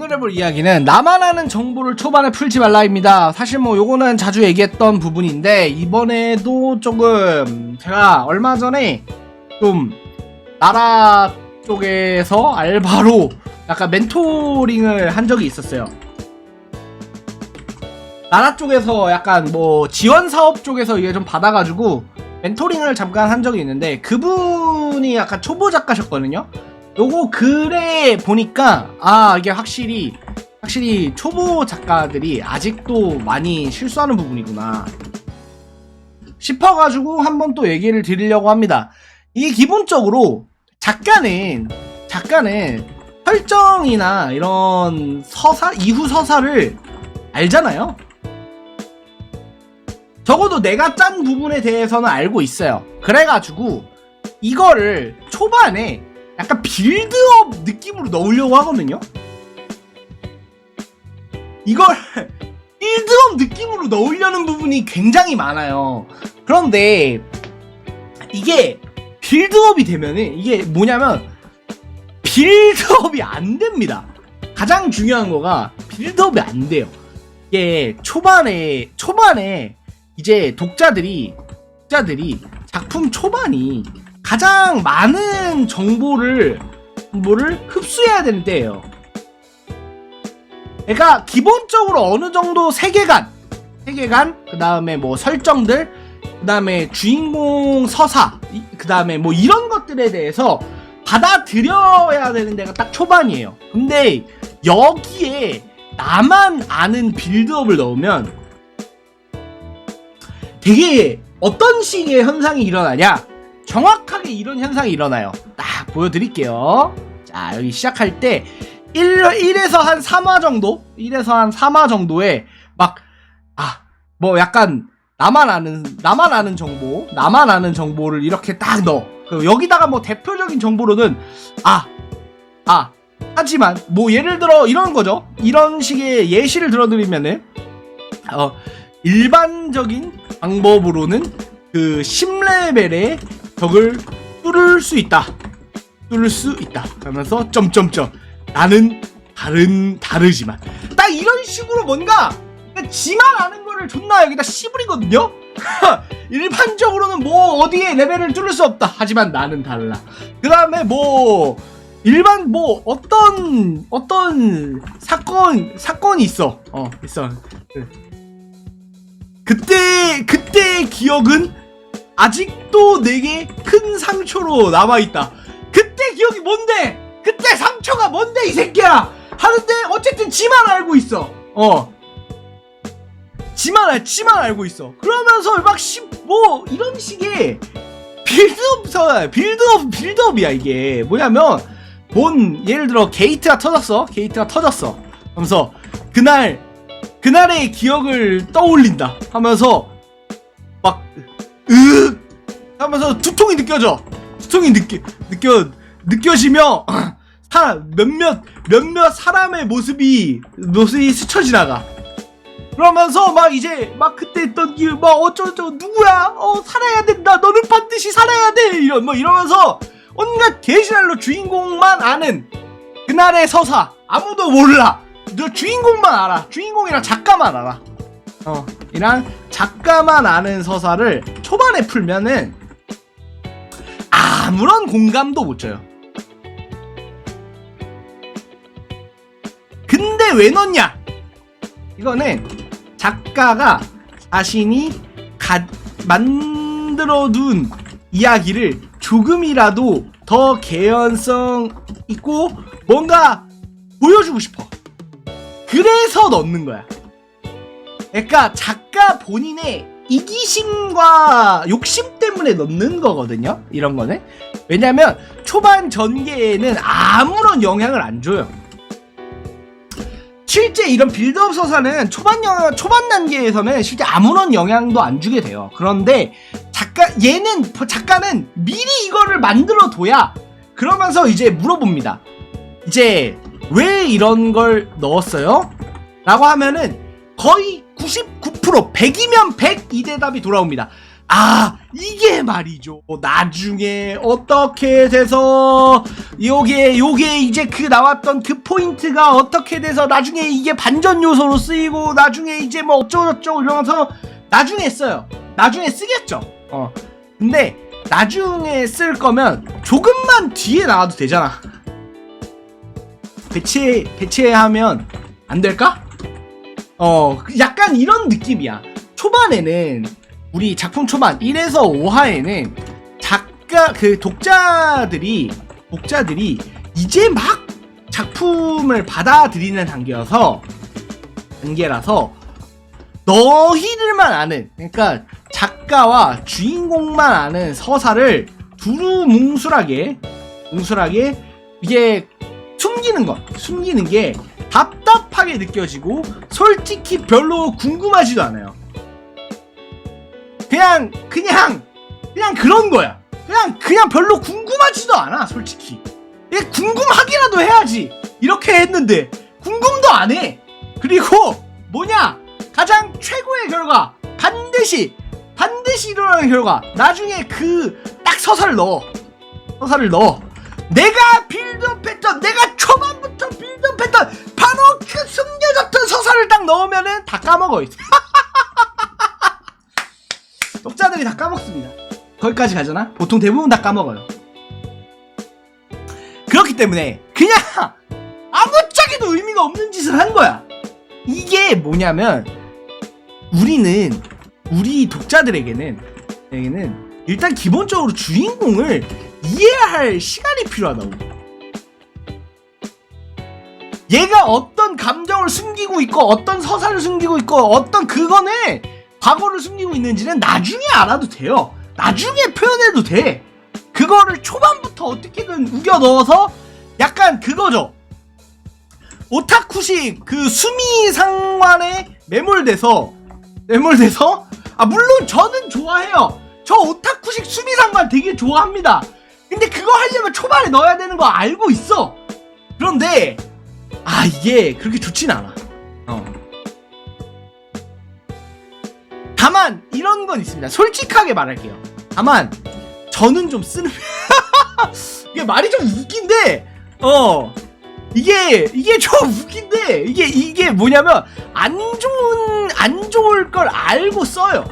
오늘 해볼 이야기는 나만 아는 정보를 초반에 풀지 말라입니다. 사실 뭐 요거는 자주 얘기했던 부분인데 이번에도 조금 제가 얼마 전에 좀 나라 쪽에서 알바로 약간 멘토링을 한 적이 있었어요. 나라 쪽에서 약간 뭐 지원 사업 쪽에서 이게 좀 받아가지고 멘토링을 잠깐 한 적이 있는데 그분이 약간 초보 작가셨거든요. 요거 글에 보니까 이게 확실히 초보 작가들이 아직도 많이 실수하는 부분이구나 싶어가지고 한번 또 얘기를 드리려고 합니다. 이게 기본적으로 작가는 설정이나 이런 서사, 이후 서사를 알잖아요. 적어도 내가 짠 부분에 대해서는 알고 있어요. 그래가지고 이거를 초반에 약간 빌드업 느낌으로 넣으려고 하거든요. 이걸 빌드업 느낌으로 넣으려는 부분이 굉장히 많아요. 그런데 이게 빌드업이 되면은 이게 뭐냐면 빌드업이 안 됩니다. 가장 중요한 거가 빌드업이 안 돼요. 이게 초반에 이제 독자들이 작품 초반이 가장 많은 정보를 흡수해야 되는 때예요. 그러니까 기본적으로 어느 정도 세계관, 그 다음에 뭐 설정들, 그 다음에 주인공 서사, 그 다음에 뭐 이런 것들에 대해서 받아들여야 되는 데가 딱 초반이에요. 근데 여기에 나만 아는 빌드업을 넣으면 되게 어떤 식의 현상이 일어나냐? 정확하게 이런 현상이 일어나요. 딱 보여드릴게요. 자, 여기 시작할 때 1에서 한 3화 정도에 막 뭐 약간 나만 아는 정보를 이렇게 딱 넣어. 여기다가 뭐 대표적인 정보로는 하지만 뭐 예를 들어 이런 거죠. 이런 식의 예시를 들어드리면은 일반적인 방법으로는 그 10레벨의 적을 뚫을 수 있다 하면서 점점점 나는 다르지만 딱 이런 식으로 뭔가 지만 아는 거를 존나 여기다 씨부리거든요. 일반적으로는 뭐 어디에 레벨을 뚫을 수 없다 하지만 나는 달라. 그 다음에 뭐 일반 뭐 어떤 사건이 있어. 그때의 기억은 아직도 내게 큰 상처로 남아있다. 그때 기억이 뭔데? 그때 상처가 뭔데 이 새끼야? 하는데 어쨌든 지만 알고 있어. 지만 알고 있어. 그러면서 막 뭐 이런 식의 빌드업이야 이게. 뭐냐면 예를 들어 게이트가 터졌어. 하면서 그날의 기억을 떠올린다 하면서 막 하면서 두통이 느껴지며 몇몇 사람의 모습이 스쳐 지나가. 그러면서 막 이제 막 그때 있던 길 막 어쩌고 누구야? 살아야 된다. 너는 반드시 살아야 돼. 이러면서 온갖 개시랄로 주인공만 아는 그날의 서사. 아무도 몰라. 너 주인공만 알아. 주인공이랑 작가만 알아. 이랑 작가만 아는 서사를 초반에 풀면은 아무런 공감도 못 줘요. 근데 왜 넣냐? 이거는 작가가 자신이 만들어둔 이야기를 조금이라도 더 개연성 있고 뭔가 보여주고 싶어. 그래서 넣는 거야. 그러니까 작가 본인의 이기심과 욕심 때문에 넣는 거거든요. 이런 거는. 왜냐면 초반 전개에는 아무런 영향을 안 줘요. 실제 이런 빌드업 서사는 초반 단계에서는 실제 아무런 영향도 안 주게 돼요. 그런데 작가는 미리 이거를 만들어 둬야 그러면서 이제 물어봅니다. 이제 왜 이런 걸 넣었어요? 라고 하면은 거의 99% 100이면 100 이 대답이 돌아옵니다. 이게 말이죠. 나중에 어떻게 돼서 요게 이제 그 나왔던 그 포인트가 어떻게 돼서 나중에 이게 반전 요소로 쓰이고 나중에 이제 뭐 어쩌고저쩌고 이러면서 나중에 써요. 나중에 쓰겠죠. 근데 나중에 쓸 거면 조금만 뒤에 나와도 되잖아. 배치하면 안 될까? 약간 이런 느낌이야. 초반에는 우리 작품 초반 1에서 5화에는 독자들이 이제 막 작품을 받아들이는 단계라서 너희들만 아는, 그러니까 작가와 주인공만 아는 서사를 두루뭉술하게 이게 숨기는 게 답답하게 느껴지고 솔직히 별로 궁금하지도 않아요. 그냥 그런 거야. 그냥 별로 궁금하지도 않아, 솔직히. 궁금하기라도 해야지. 이렇게 했는데 궁금도 안 해. 그리고 가장 최고의 결과, 반드시 일어나는 결과, 나중에 딱 서사를 넣어. 내가 초반부터 빌드업했던 바로 그 숨겨졌던 서사를 딱 넣으면은 다 까먹어. 독자들이 다 까먹습니다. 거기까지 가잖아? 보통 대부분 다 까먹어요. 그렇기 때문에 그냥 아무짝에도 의미가 없는 짓을 한 거야. 이게 뭐냐면, 우리 독자들에게는 일단 기본적으로 주인공을 이해할 시간이 필요하다고. 얘가 어떤 감정을 숨기고 있고 어떤 서사를 숨기고 있고 어떤 그거는 과거를 숨기고 있는지는 나중에 알아도 돼요. 나중에 표현해도 돼. 그거를 초반부터 어떻게든 우겨 넣어서 약간 그거죠. 오타쿠식 그 수미상관에 매몰돼서 물론 저는 좋아해요. 저 오타쿠식 수미상관 되게 좋아합니다. 근데 그거 하려면 초반에 넣어야 되는 거 알고 있어. 그런데 이게 그렇게 좋진 않아. 다만 이런 건 있습니다. 솔직하게 말할게요. 다만 저는 좀 쓰는 이게 말이 좀 웃긴데 이게 좀 웃긴데 이게 뭐냐면 안 좋을 걸 알고 써요.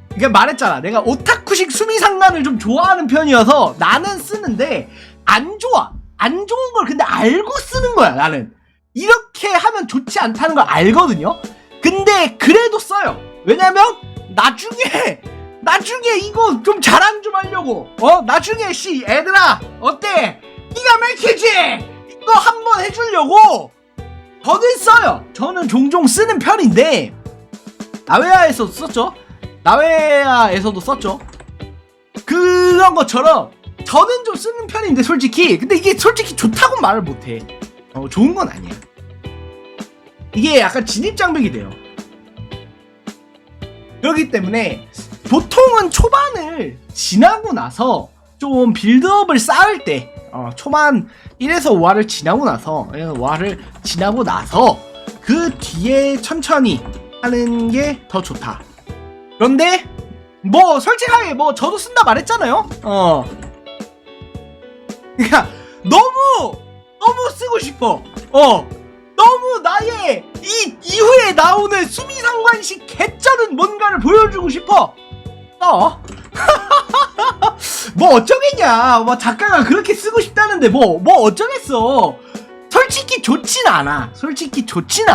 그러니까 말했잖아. 내가 오타쿠식 수미상관을 좀 좋아하는 편이어서 나는 쓰는데 안 좋은 걸 근데 알고 쓰는 거야. 나는 이렇게 하면 좋지 않다는 걸 알거든요. 근데 그래도 써요. 왜냐면 나중에 이거 좀 자랑 좀 하려고 나중에 애들아 어때? 기가 막히지? 이거 한번 해주려고 저는 써요. 저는 종종 쓰는 편인데 나웨아에서도 썼죠. 그런 것처럼 저는 좀 쓰는 편인데 솔직히, 근데 이게 솔직히 좋다고 말을 못해. 좋은 건 아니야. 이게 약간 진입장벽이 돼요. 그렇기 때문에 보통은 초반을 지나고 나서 좀 빌드업을 쌓을 때 초반 1에서 5화를 지나고 나서 그 뒤에 천천히 하는 게 더 좋다. 그런데 뭐 솔직하게 저도 쓴다 말했잖아요. 그러니까 너무 쓰고 싶어. 너무 나의 이후에 나오는 수미상관식 개쩌는 뭔가를 보여주고 싶어. 뭐 어쩌겠냐. 작가가 그렇게 쓰고 싶다는데 뭐 어쩌겠어. 솔직히 좋진 않아요. 솔직히 좋지는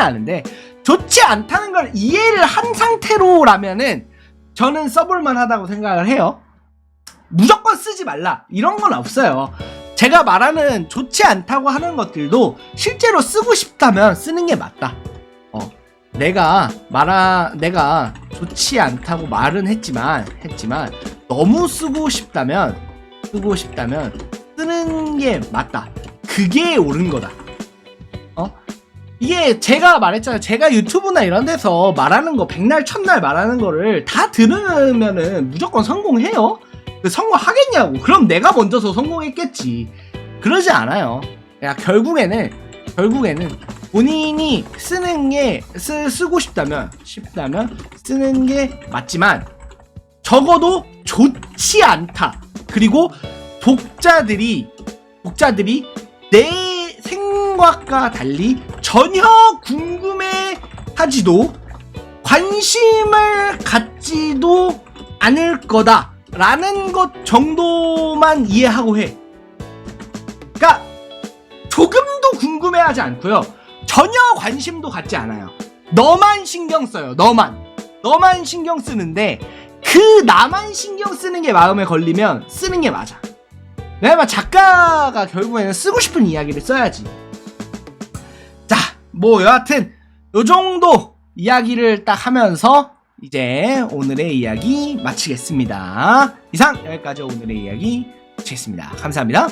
않은데, 좋지 않다는 걸 이해를 한 상태로라면은 저는 써볼만 하다고 생각을 해요. 무조건 쓰지 말라 이런 건 없어요. 제가 말하는 좋지 않다고 하는 것들도 실제로 쓰고 싶다면 쓰는 게 맞다. 내가 좋지 않다고 말은 했지만 너무 쓰고 싶다면 쓰는 게 맞다. 그게 옳은 거다. 이게 제가 말했잖아요. 제가 유튜브나 이런 데서 말하는 거, 백날 첫날 말하는 거를 다 들으면은 무조건 성공해요? 성공하겠냐고. 그럼 내가 먼저서 성공했겠지. 그러지 않아요. 결국에는 본인이 쓰는 게 쓰고 싶다면 쓰는 게 맞지만 적어도 좋지 않다. 그리고 독자들이 내 생각과 달리 전혀 궁금해하지도 관심을 갖지도 않을 거다라는 것 정도만 이해하고 해. 그러니까 조금도 궁금해하지 않고요. 전혀 관심도 갖지 않아요. 너만 신경 써요. 너만 신경 쓰는데 그 나만 신경 쓰는 게 마음에 걸리면 쓰는 게 맞아. 왜냐면 작가가 결국에는 쓰고 싶은 이야기를 써야지. 자, 뭐 여하튼 요 정도 이야기를 딱 하면서 이제 오늘의 이야기 마치겠습니다. 이상 여기까지 오늘의 이야기 마치겠습니다. 감사합니다.